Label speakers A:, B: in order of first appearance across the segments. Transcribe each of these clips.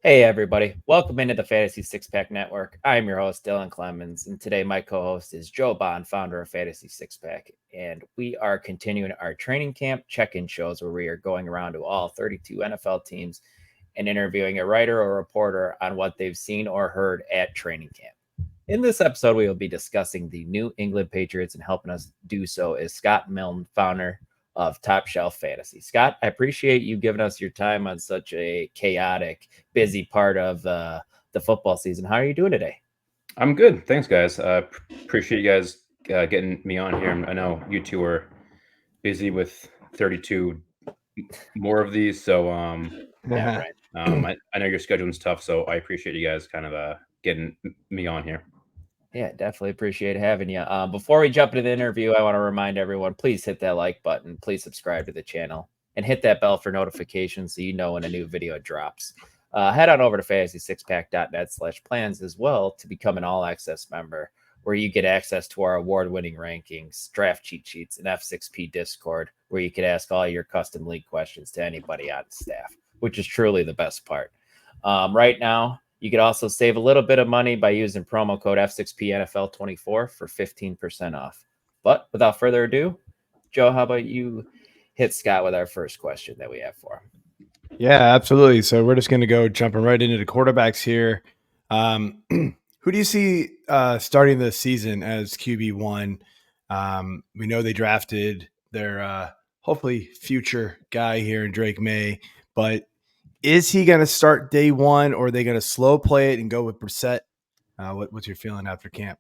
A: Hey everybody, welcome into the Fantasy Six Pack Network. I'm your host, Dylan Clemons, and today my co-host is Joe Bond, founder of Fantasy Six Pack. And we are continuing our training camp check-in shows where we are going around to all 32 NFL teams and interviewing a writer or reporter on what they've seen or heard at training camp. In this episode, we will be discussing the New England Patriots, and helping us do so is Scott Miln, founder of Top Shelf Fantasy. Scott, I appreciate you giving us your time on such a chaotic, busy part of the football season. How are you doing today?
B: I'm good. Thanks, guys. Appreciate you guys getting me on here. I know you two are busy with 32 more of these, so
A: Yeah, right.
B: I know your scheduling's tough, so I appreciate you guys kind of getting me on here.
A: Yeah, definitely appreciate having you. Before we jump into the interview, I want to remind everyone, please hit that like button, please subscribe to the channel, and hit that bell for notifications so you know when a new video drops. Head on over to fantasy6pack.net/plans as well to become an all-access member, where you get access to our award-winning rankings, draft cheat sheets, and F6P Discord, where you can ask all your custom league questions to anybody on staff, which is truly the best part. Right now, you could also save a little bit of money by using promo code F6PNFL24 for 15% off. But without further ado, Joe, how about you hit Scott with our first question that we have for him?
C: Yeah, absolutely. So we're just going to go jumping right into the quarterbacks here. Who do you see starting the season as QB1? We know they drafted their hopefully future guy here in Drake May, but is he going to start day one, or are they going to slow play it and go with Brissett? What's your feeling after camp?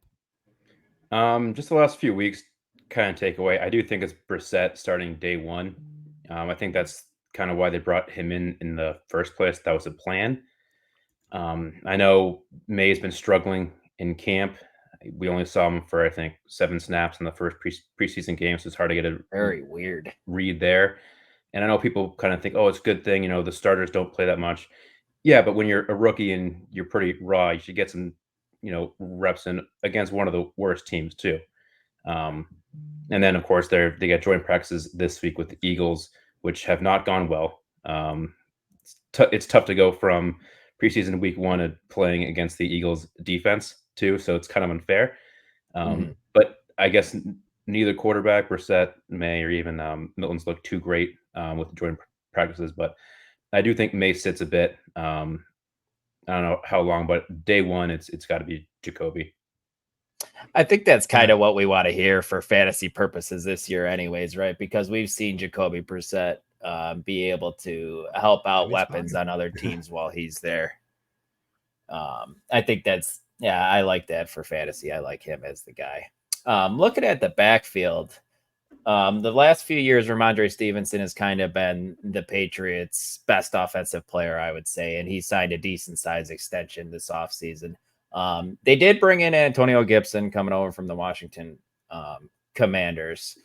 B: Just the last few weeks kind of takeaway. I do think it's Brissett starting day one. I think that's kind of why they brought him in the first place. That was a plan. I know May's been struggling in camp. We only saw him for, I think, 7 snaps in the first preseason game, so it's hard to get a
A: Very weird.
B: read there. And I know people kind of think, oh, it's a good thing, the starters don't play that much. Yeah, but when you're a rookie and you're pretty raw, you should get some, reps in against one of the worst teams too. Um, and then, of course, they get joint practices this week with the Eagles, which have not gone well. It's tough to go from preseason week one to playing against the Eagles defense too, so it's kind of unfair. But I guess neither quarterback, Brissett, May, or even Milton's look too great with the joint practices. But I do think May sits a bit. I don't know how long, but day one, it's got to be Jacoby.
A: I think that's kind of what we want to hear for fantasy purposes this year, anyways, right? Because we've seen Jacoby Brissett be able to help out weapons on other teams while he's there. I think I like that for fantasy. I like him as the guy. Looking at the backfield, the last few years, Rhamondre Stevenson has kind of been the Patriots' best offensive player, I would say, and he signed a decent size extension this offseason. They did bring in Antonio Gibson coming over from the Washington Commanders.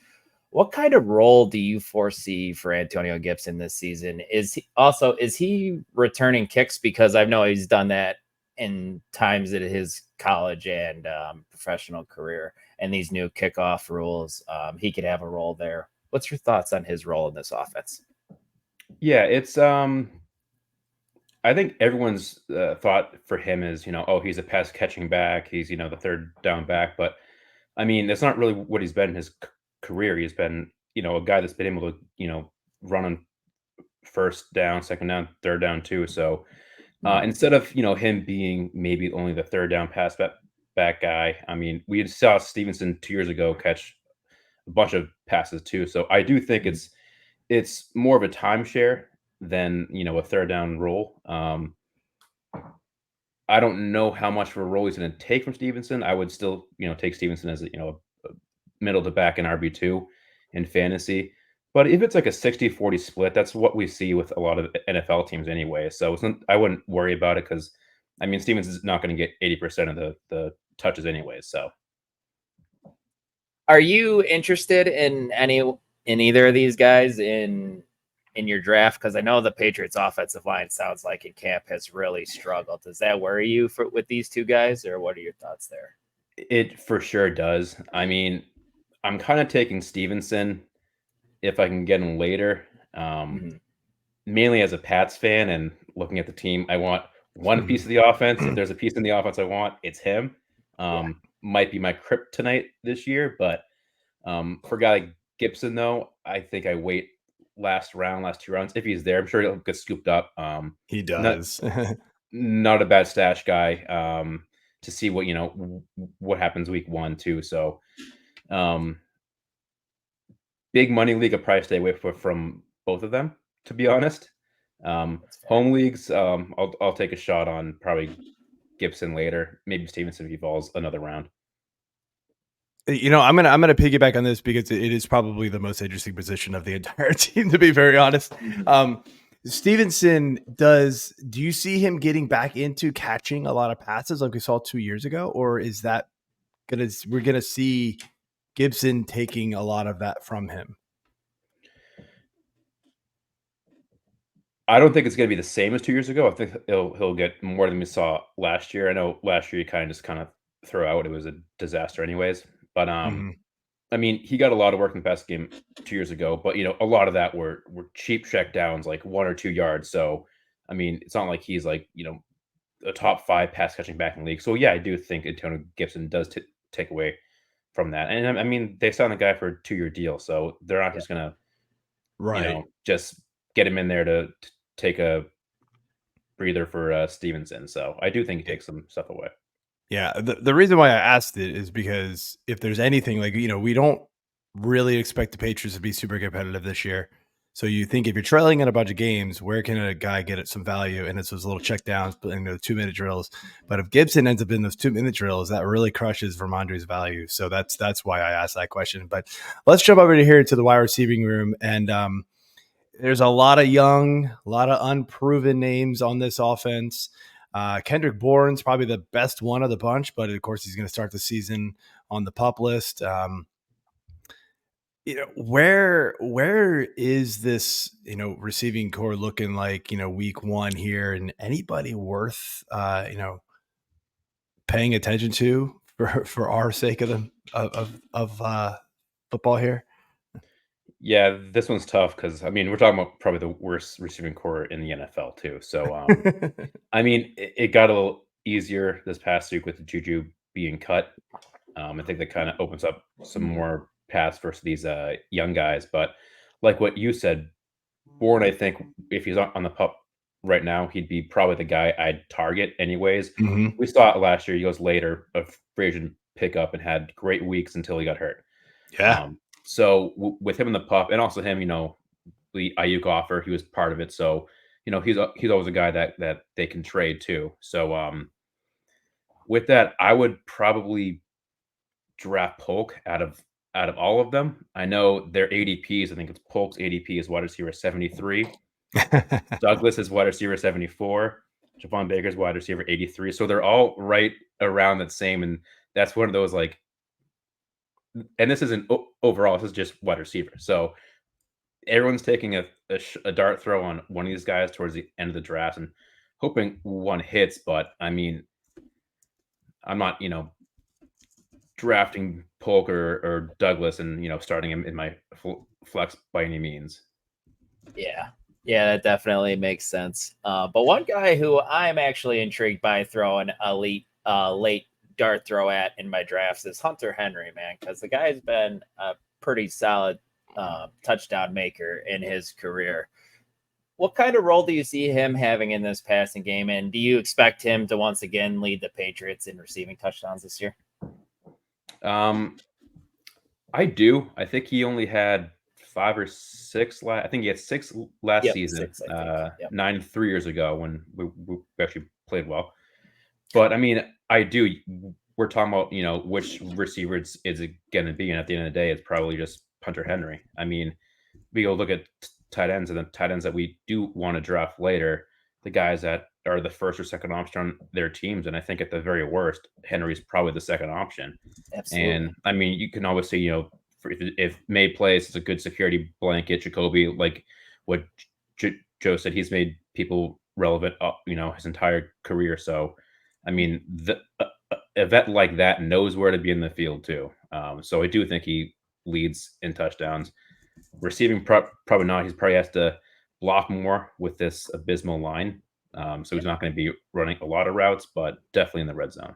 A: What kind of role do you foresee for Antonio Gibson this season? Is he returning kicks? Because I know he's done that in times in his college and professional career, and these new kickoff rules, he could have a role there. What's your thoughts on his role in this offense?
B: Yeah, it's I think everyone's thought for him is, oh, he's a pass catching back. He's, the third down back. But I mean, that's not really what he's been in his career. He's been, a guy that's been able to, run on first down, second down, third down too. So instead of, him being maybe only the third down pass back guy, I mean, we saw Stevenson 2 years ago catch a bunch of passes too. So I do think it's more of a timeshare than a third down role. I don't know how much of a role he's going to take from Stevenson. I would still take Stevenson as a middle to back in RB2 in fantasy. But if it's like a 60-40 split, that's what we see with a lot of NFL teams anyway. So I wouldn't worry about it because, I mean, Stevens is not going to get 80% of the touches anyway. So,
A: are you interested in either of these guys in your draft? Because I know the Patriots offensive line sounds like in camp has really struggled. Does that worry you with these two guys, or what are your thoughts there?
B: it for sure does. I mean, I'm kind of taking Stevenson if I can get him later. Mainly as a Pats fan and looking at the team, I want one piece of the offense. If there's a piece in the offense I want, it's him. Might be my kryptonite this year, but for a guy like Gibson, though, I think I wait last 2 rounds. If he's there, I'm sure he'll get scooped up.
C: He does.
B: Not a bad stash guy. To see what what happens week 1 too. So, big money league, I probably stay away from both of them. To be honest, home leagues, I'll take a shot on probably Gibson later. Maybe Stevenson if he falls another round.
C: I'm gonna piggyback on this because it is probably the most interesting position of the entire team, to be very honest. Stevenson, do you see him getting back into catching a lot of passes like we saw 2 years ago, or is that we're gonna see Gibson taking a lot of that from him?
B: I don't think it's going to be the same as 2 years ago. I think he'll get more than we saw last year. I know last year he kind of threw out. It was a disaster anyways. But I mean, he got a lot of work in the pass game 2 years ago, but a lot of that were cheap check downs, like 1 or 2 yards. So I mean, it's not like he's like a top 5 pass catching back in the league. So yeah, I do think Antonio Gibson does take away from that. And I mean, they signed a guy for a 2-year deal, so they're not just gonna just get him in there to take a breather for Stevenson. So I do think he takes some stuff away.
C: Yeah, the reason why I asked it is because if there's anything like we don't really expect the Patriots to be super competitive this year. So you think if you're trailing in a bunch of games, where can a guy get some value? And it's those little check downs and the 2-minute drills. But if Gibson ends up in those 2-minute drills, that really crushes Rhamondre's value. So that's why I asked that question. But let's jump over to here to the wide receiving room. And there's a lot of young, a lot of unproven names on this offense. Kendrick Bourne's probably the best one of the bunch, but of course he's going to start the season on the PUP list. Where is this, receiving core looking like, week 1 here, and anybody worth, paying attention to for our sake of football here?
B: Yeah, this one's tough because I mean we're talking about probably the worst receiving core in the NFL too. So I mean it got a little easier this past week with the Juju being cut. I think that kind of opens up some more paths for these young guys. But like what you said, Bourne, I think if he's on the PUP right now, he'd be probably the guy I'd target anyways. We saw it last year. He goes later, a free agent pickup, and had great weeks until he got hurt.
C: Yeah.
B: So with him in the PUP, and also him, the Ayuk offer, he was part of it. So he's always a guy that they can trade too. So with that, I would probably draft Polk out of all of them. I know their ADPs. I think it's Polk's ADP is wide receiver 73. Douglas is wide receiver 74. Javon Baker's wide receiver 83. So they're all right around that same. And that's one of those like. And this isn't overall. This is just wide receiver. So everyone's taking a dart throw on one of these guys towards the end of the draft and hoping one hits. But I mean, I'm not drafting Polk or Douglas and starting him in my flex by any means.
A: Yeah, that definitely makes sense. But one guy who I'm actually intrigued by throwing a late dart throw at in my drafts is Hunter Henry, man, because the guy's been a pretty solid touchdown maker in his career. What kind of role do you see him having in this passing game, and do you expect him to once again lead the Patriots in receiving touchdowns this year?
B: I do. I think he only had 5 or 6. I think he had 6 last season. 6, 9 3 years ago when we actually played well. But I mean, I do. We're talking about which receiver is it going to be, and at the end of the day, it's probably just Hunter Henry. I mean, we go look at tight ends, and the tight ends that we do want to draft later, the guys that are the first or second option on their teams, and I think at the very worst, Henry's probably the second option.
A: Absolutely.
B: And I mean, you can always say if May plays, it's a good security blanket. Jacoby, like what Joe said, he's made people relevant, his entire career. So, I mean, a vet like that knows where to be in the field too. So I do think he leads in touchdowns. Receiving, probably not. He probably has to block more with this abysmal line. So he's not going to be running a lot of routes, but definitely in the red zone.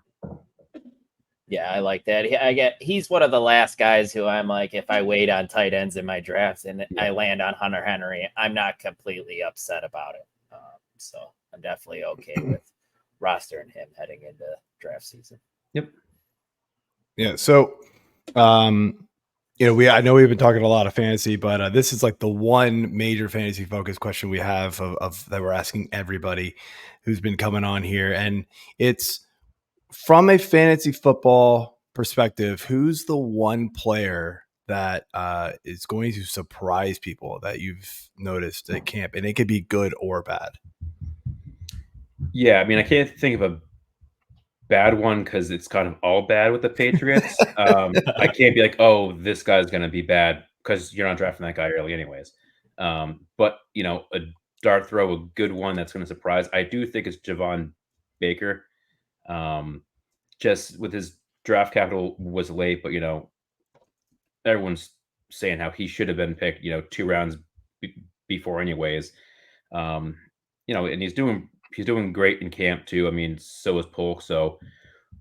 A: Yeah, I like that. He's one of the last guys who I'm like, if I wait on tight ends in my drafts and I land on Hunter Henry, I'm not completely upset about it. So I'm definitely okay with rostering him heading into draft season.
B: Yep.
C: Yeah. So, I know we've been talking a lot of fantasy, but this is like the one major fantasy focus question we have of that we're asking everybody who's been coming on here, and it's from a fantasy football perspective, who's the one player that is going to surprise people that you've noticed at camp? And it could be good or bad.
B: Yeah, I mean, I can't think of a bad one because it's kind of all bad with the Patriots. I can't be like, oh, this guy's going to be bad because you're not drafting that guy early anyways. But, a dart throw, a good one that's going to surprise. I do think it's Javon Baker. Just with his draft capital was late, but everyone's saying how he should have been picked, 2 rounds before anyways. And he's doing great in camp too. I mean, so is Polk. So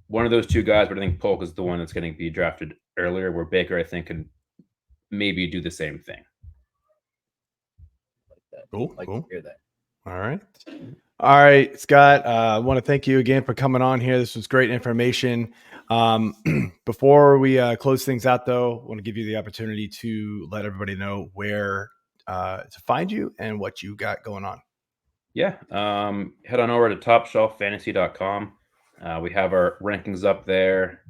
B: one of those two guys, but I think Polk is the one that's going to be drafted earlier, where Baker, I think, can maybe do the same thing.
C: Cool.
A: To hear that.
C: All right, Scott, I want to thank you again for coming on here. This was great information. Before we close things out, though, I want to give you the opportunity to let everybody know where to find you and what you got going on.
B: Yeah. Head on over to topshelffantasy.com. We have our rankings up there.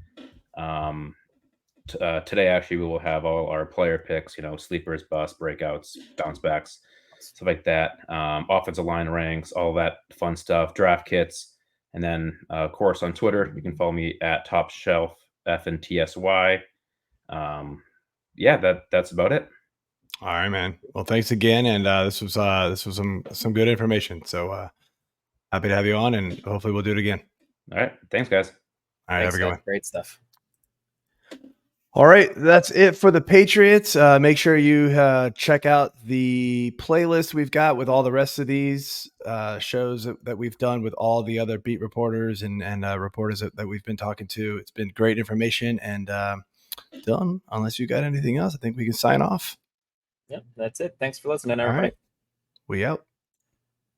B: Today, actually, we will have all our player picks, sleepers, busts, breakouts, bounce backs, stuff like that. Offensive line ranks, all that fun stuff, draft kits. And then, of course, on Twitter, you can follow me at TopShelfFNTSY. That's about it.
C: All right, man. Well, thanks again. And this was some good information. So happy to have you on, and hopefully we'll do it again.
B: All right. Thanks, guys.
C: All right. Have a good one.
A: Great stuff.
C: All right, that's it for the Patriots. Make sure you check out the playlist we've got with all the rest of these shows that we've done with all the other beat reporters and reporters that we've been talking to. It's been great information. And Dylan, unless you got anything else, I think we can sign off.
A: Yep, that's it. Thanks for listening, everybody.
C: All right. We out.